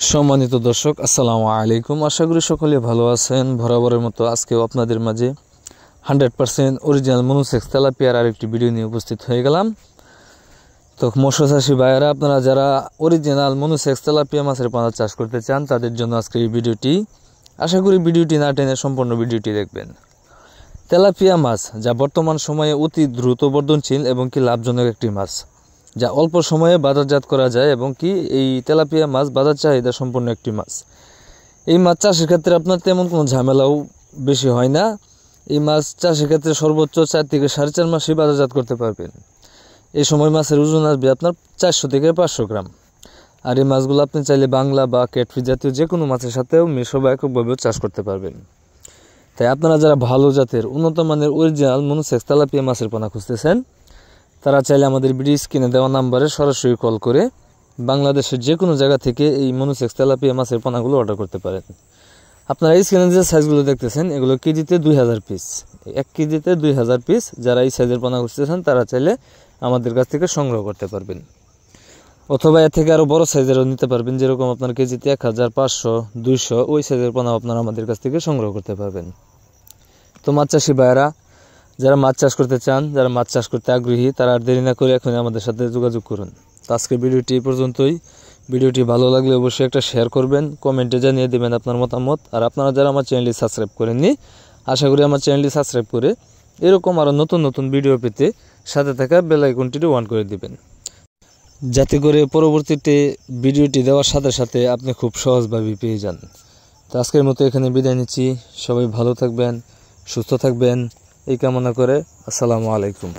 সম্মানিত দর্শক, আসসালামু আলাইকুম। আশা করি সকলে ভালো আছেন। বরাবরের মতো আজকেও আপনাদের মাঝে 100% অরিজিনাল মনোসেক্স তেলাপিয়ার আরেকটি ভিডিও নিয়ে উপস্থিত হয়ে গেলাম। তো মৎস্য চাষী ভাইয়েরা, আপনারা যারা অরিজিনাল মনোসেক্স তেলাপিয়া মাছের পোনা চাষ করতে চান তাদের জন্য আজকের এই ভিডিওটি। আশা করি ভিডিওটি না টেনে সম্পূর্ণ ভিডিওটি দেখবেন। তেলাপিয়া মাছ যা বর্তমান সময়ে অতি দ্রুত বর্ধনশীল এবং কি লাভজনক একটি মাছ, যা অল্প সময়ে বাজারজাত করা যায় এবং কি এই তেলাপিয়া মাছ বাজার চাহিদা সম্পন্ন একটি মাছ। এই মাছ চাষের ক্ষেত্রে আপনার তেমন কোনো ঝামেলাও বেশি হয় না। এই মাছ চাষের ক্ষেত্রে সর্বোচ্চ 4 থেকে 4.5 মাসই বাজারজাত করতে পারবেন। এই সময় মাছের ওজন আসবে আপনার 400 থেকে 500 গ্রাম। আর এই মাছগুলো আপনি চাইলে বাংলা বা ক্যাটফিশ জাতীয় যে কোনো মাছের সাথেও মিশ্র বা এককভাবেও চাষ করতে পারবেন। তাই আপনারা যারা ভালো জাতের উন্নত মানের অরিজিনাল মনোসেক্স তেলাপিয়া মাছের পোনা খুঁজতেছেন, তারা চাইলে আমাদের ভিডিও স্ক্রিনে দেওয়া নাম্বারে সরাসরি কল করে বাংলাদেশের যে কোনো জায়গা থেকে এই মনোসেক্স তেলাপিয়া মাছের পোনাগুলো অর্ডার করতে পারেন। আপনারা এই স্ক্রিনে যে সাইজগুলো দেখতেছেন, এগুলো কেজিতে 2000 পিস, 1 কেজিতে 2000 পিস। যারা এই সাইজের পোনা খুঁজতেছেন তারা চাইলে আমাদের কাছ থেকে সংগ্রহ করতে পারবেন, অথবা এর থেকে আরও বড় সাইজেরও নিতে পারবেন। যেরকম আপনার কেজিতে 1000, 500, 200 ওই সাইজের পোনা আপনারা আমাদের কাছ থেকে সংগ্রহ করতে পারবেন। তো মাছ চাষি ভাইয়েরা, যারা মাছ চাষ করতে চান, যারা মাছ চাষ করতে আগ্রহী, তারা আর দেরি না করে এখন আমাদের সাথে যোগাযোগ করুন। তো আজকের ভিডিওটি এই পর্যন্তই। ভিডিওটি ভালো লাগলে অবশ্যই একটা শেয়ার করবেন, কমেন্টে জানিয়ে দেবেন আপনার মতামত। আর আপনারা যারা আমার চ্যানেলটি সাবস্ক্রাইব করেননি, আশা করি আমার চ্যানেলটি সাবস্ক্রাইব করে এরকম আরও নতুন নতুন ভিডিও পেতে সাথে থাকা বেল আইকনটি অন করে দিবেন, যাতে করে পরবর্তীতে ভিডিওটি দেওয়ার সাথে সাথে আপনি খুব সহজভাবে পেয়ে যান। তো আজকের মতো এখানে বিদায় নিচ্ছি। সবাই ভালো থাকবেন, সুস্থ থাকবেন এই কামনা করে আসসালামু আলাইকুম।